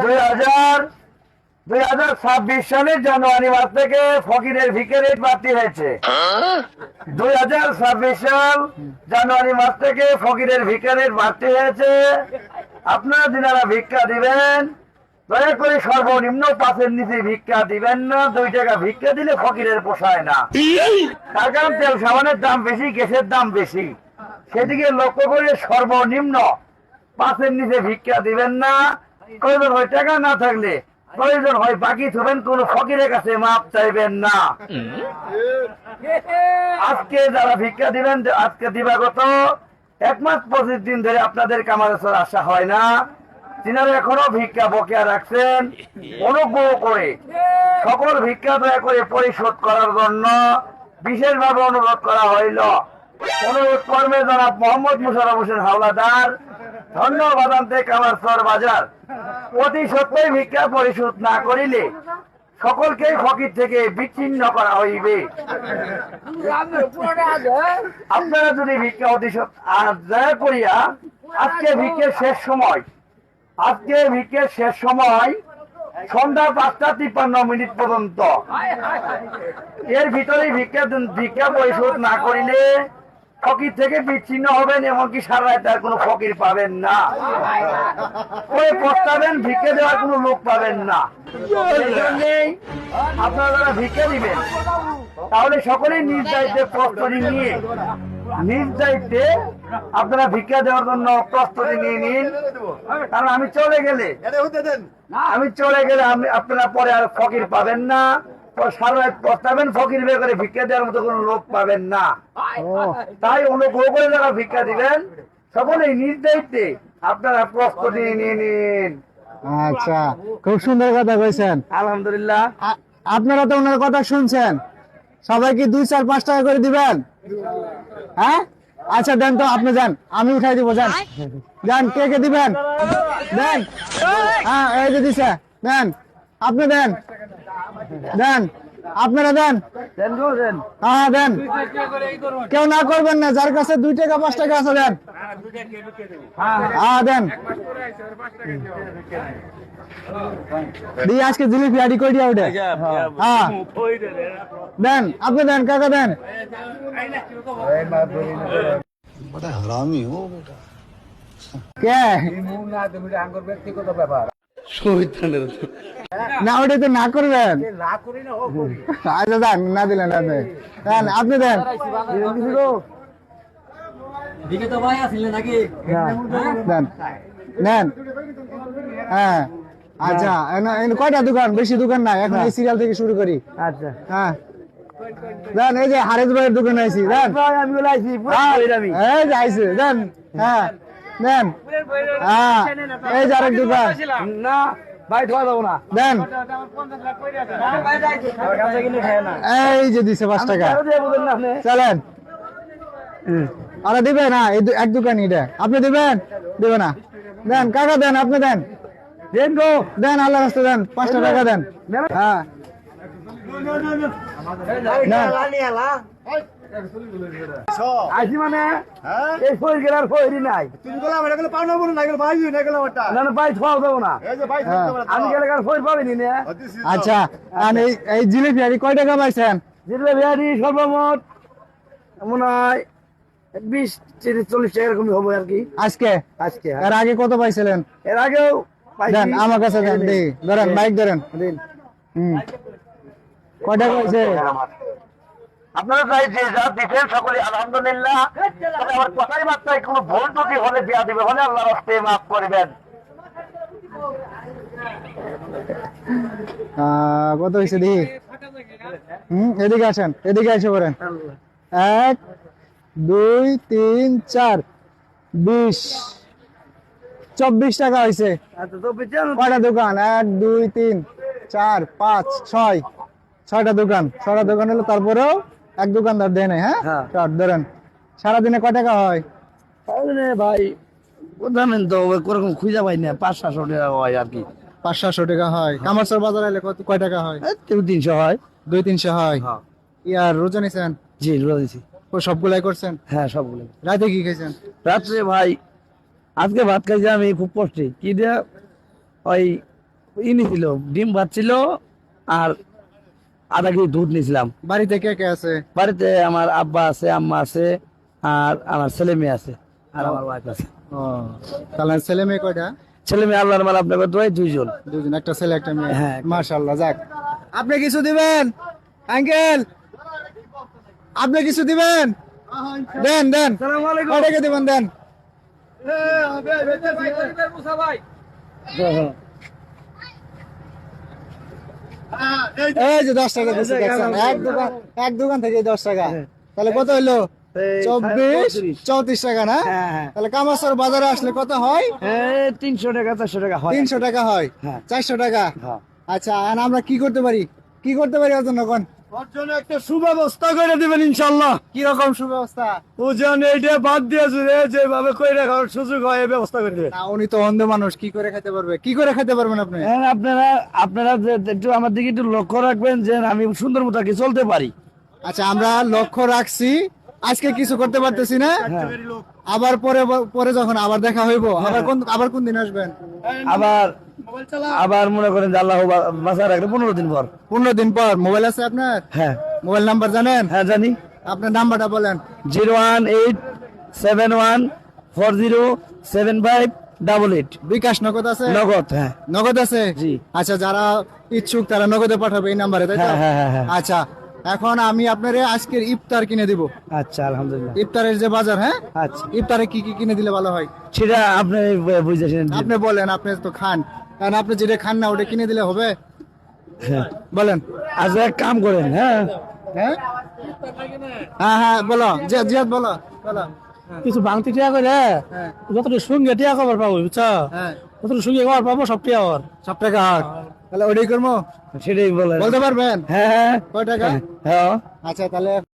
2026 সালের জানুয়ারি মাস থেকে ফকিরের ভিক্ষা রেট বাড়তি হয়েছে। 2026 সাল জানুয়ারি মাস থেকে ফকিরের ভিক্ষা রেট বাড়তি হয়েছে। আপনারা যারা ভিক্ষা দিবেন দয়া করে সর্বনিম্ন 5-এর নিচে ভিক্ষা দিবেন না। 2 টাকা ভিক্ষা দিলে ফকিরের পোষায় না। তার কারণ তেল সাবানের দাম বেশি, গ্যাসের দাম বেশি। সেদিকে লক্ষ্য করে সর্বনিম্ন 5-এর নিচে ভিক্ষা দিবেন না। প্রয়োজন হয় টাকা না থাকলে, প্রয়োজন হয় বাকি থবেন, কোন ফকিরের কাছে মাপ চাইবেন না। আজকে যারা ভিক্ষা দিবেন, আজকে দিবাগত 1 মাস 25 দিন ধরে আপনাদের কামারেশ্বর আসা হয় না। তিনারা এখনো ভিক্ষা বকেয়া রাখছেন। অনুগ্রহ করে সকল ভিক্ষা দয়া করে পরিশোধ করার জন্য বিশেষভাবে অনুরোধ করা হইল। অনুরোধ কর্মে জনাব মোহাম্মদ মুশাররফ হোসেন হাওলাদার, ধন্যবাদ আনতে কামারচর বাজার। অতি সত্যই ভিক্ষা পরিশোধ না করিলে সকলকেই ফকির থেকে বিচ্ছিন্ন করা হইবে। আপনারা যদি ভিক্ষা অতি দয়া করিয়া আজকে ভিক্ষের শেষ সময়, সন্ধ্যা 5:53 পর্যন্ত, এর ভিতরে ভিক্ষা পরিশোধ না করিলে ফকির থেকে বিচ্ছিন্ন হবেন, এমনকি সারা রাত আর কোনো ফকির পাবেন না। ওই প্রস্তাবেন ভিক্ষা দেওয়ার কোনো লোক পাবেন না। এই জন্যেই আপনারা যারা ভিক্ষা দিবেন তাহলে সকলেই নিজ দায়িত্বে প্রস্তুতি নিয়ে, নিজ দায়িত্বে আপনারা ভিক্ষা দেওয়ার জন্য প্রস্তুতি নিয়ে নিন। কারণ আমি চলে গেলে আপনারা পরে আর ফকির পাবেন না। সারা রাত প্রস্তাবেন, ফকির বের করে ভিক্ষা দেওয়ার মতো কোনো লোক পাবেন না। তাই অনুগ্রহ করে যারা ভিক্ষা দিবেন সকলেই নিজ দায়িত্বে আপনারা প্রস্তুতি নিয়ে নিন। আচ্ছা, খুব সুন্দর কথা কইছেন, আলহামদুলিল্লাহ। আপনারা তো ওনার কথা শুনছেন। সবাই কি 2, 4, 5 টাকা করে দিবেন? হ্যাঁ, আচ্ছা দেন তো, আপনি যান, আমি উঠাই দিব। যান যান, কে কে দিবেন দেন। হ্যাঁ, এই যে দিছে, দেন, আপনি দেন, দেন, আপনারা দেন। হ্যাঁ দেন, কেউ না করবেন না। যার কাছে 2 টাকা 5 টাকা আছে দেন। হ্যাঁ দেন। আজকে জিলিপি আড়ি কই দিয়া উঠে। হ্যাঁ দেন, আপনি দেন, কাকা দেন। बड़ा हरामी हो बेटा। কে না, ওটা তো না করবেন। আচ্ছা দেন, না দিলেন আপনি দেন, আপনি দেন। দেন নেন। হ্যাঁ আচ্ছা, কয়টা দোকান? বেশি দোকান নাই এখন, এই সিরিয়াল থেকে শুরু করি। আচ্ছা, হ্যাঁ দেন, এই যে হারেস ভাইয়ের দোকানে আইছি, দেন। এই যে আইছে, দেন। হ্যাঁ দেন। হ্যাঁ, এই যে আরেক দোকান। না ভাই, ধোয়া যাবো না, দেন। এই যে দিছে 5 টাকা, চলেন। আরে দিবে না, এক দোকান এটা আপনি দিবেন? দিবে না, দেন কাকা, দেন, আপনি দেন, দেন গো, দেন, আল্লাহ রাস্তা দেন, 5 টাকা দেন। হ্যাঁ আসি মানে এই ফইর গেলার ফইরি নাই, ভাই খাওয়া যাবো না, আমি গেলে ফইর পাবেনি না। আচ্ছা, আর এই জিলিপি আড়ি কয় টাকা পাইছেন? জিলিপি আড়ি সর্বমোট মনে হয় 20-40 টাকা এরকমই হবে আর কি আজকে। এর আগে কত পাইছিলেন? এর আগেও দেন, আমার কাছে দেন, ধরেন, মাইক ধরেন। কয় টাকা পাইছে? আপনারা চাই যে যা দিচ্ছেন সকলে আলহামদুলিল্লাহ। আমার কথাই মাত্রায় কোনো ভুল ত্রুটি হলে দেওয়া দিবে হলে আল্লাহ রাস্তে মাফ করবেন। কত হয়েছে দেখি। এদিকে আসেন, এদিকে এসে পড়েন। 1, 2, 3, 4, 20, 24 টাকা হয়েছে। কয়টা দোকান? 1, 2, 3, 4, 5, 6, 6টা দোকান। 6টা দোকান হলো, তারপরেও এক দোকানদার দেয় নাই। হ্যাঁ, ধরেন সারাদিনে কয় টাকা হয়? ভাই জানেন তো, ওরকম খুঁজে পাই না, 500-700 টাকা হয় আর কি। 500-700 টাকা হয়। কামারচর বাজার এলে কয় টাকা হয়? 200-300 হয়। 200-300 হয়। ইয়ার রোজা নিছেন? জি, রোজা দিছি। সবগুলাই করছেন? হ্যাঁ, সবগুলো। রাতে কি খাইছেন? রাত্রে ভাই আজকে ভাত খাইছি আমি খুব কষ্টে, কি দিয়ে ওই ই নিছিল, ডিম ভাত ছিল আর আধা কেজি দুধ নিয়েছিলাম। বাড়িতে কে কে আছে? বাড়িতে আমার আব্বা আছে, আম্মা আছে, আর আমার ছেলে মেয়ে আছে, আর আমার ওয়াইফ আছে। ও, তাহলে ছেলে মেয়ে কয়টা? ছেলে মেয়ে আল্লাহর মাল আপনাকে দোয়াই দুইজন। দুজন, একটা ছেলে একটা মেয়ে। হ্যাঁ। মাশাআল্লাহ। যাক, আপনি কিছু দিবেন আঙ্কেল? আপনি কিছু দিবেন? দেন দেন, আসসালামু আলাইকুম। কয়টাকে দিবেন দেন। এই যে 10 টাকা দিচ্ছি, দেখছেন? এক দোকান থেকে 10 টাকা, তাহলে কত হইলো? 24 34 টাকা না? হ্যাঁ, হ্যাঁ। তাহলে কামারচর বাজারে আসলে কত হয়? 300 টাকা 400 টাকা হয়। 300 টাকা হয়, হ্যাঁ। 400 টাকা। হ্যাঁ। আচ্ছা, আর আমরা কি করতে পারি? কি করতে পারি ওর জন্য কোন? ওর জন্য একটা সুব্যবস্থা করে দিবেন ইনশাআল্লাহ। কি রকম সুব্যবস্থা? ও যেন এইটা বাদ দিয়ে জুড়ে যেভাবে কইরা খাওয়ার সুযোগ হয় এই ব্যবস্থা করে দিবেন। না, উনি তো অন্ধ মানুষ, কি করে খেতে পারবে? কি করে খেতে পারবেন আপনি? হ্যাঁ, আপনারা আপনারা একটু আমার দিকে একটু লক্ষ্য রাখবেন যে আমি সুন্দর মতো আর কি চলতে পারি। আচ্ছা, আমরা লক্ষ্য রাখছি, আজকে কিছু করতে পারতেছি না, হ্যাঁ। আবার পরে পরে যখন আবার দেখা হইব, আবার কোন দিন আসবেন? আবার আবার মনে করেন যে আল্লাহ বাঁচা রাখলে 15 দিন পর। 15 দিন পর। মোবাইল আছে আপনার? হ্যাঁ, মোবাইল নাম্বার জানেন? হ্যাঁ জানি। আপনার নাম্বারটা বলেন। 01871407588। বিকাশ নগদ আছে? নগদ, হ্যাঁ। নগদ আছে? জি। আচ্ছা, যারা ইচ্ছুক তারা নগদে পাঠাবে এই নাম্বারে, তাই তো? হ্যাঁ, হ্যাঁ, হ্যাঁ, হ্যাঁ। আচ্ছা, এখন আমি আপনারে আজকের ইফতার কিনে দিব। আচ্ছা, আলহামদুলিল্লাহ। ইফতারের যে বাজার, হ্যাঁ, আচ্ছা, ইফতারে কি কি কিনে দিলে ভালো হয়? সেটা আপনি বুঝেছেন। আপনি বলেন, আপনি তো খান, কারণ আপনি যেটা খান না ওটা কিনে দিলে হবে? হ্যাঁ। বলেন। আচ্ছা, এক কাম করেন। হ্যাঁ, হ্যাঁ হ্যাঁ হ্যাঁ, বলো জিয়াদ, বলো বলো। কিছু ভাঙতি টিয়া করে হ্যাঁ যতটুকু সঙ্গে টিয়া খবর পাবো, বুঝছো? হ্যাঁ, যতটুকু সঙ্গে খবর পাবো সব টিয়া খবর। সব টাকা হাট, তাহলে ওইটাই করবো? সেটাই বলেন। বলতে পারবেন হ্যাঁ, হ্যাঁ, কয় টাকা? হ্যাঁ। আচ্ছা, তাহলে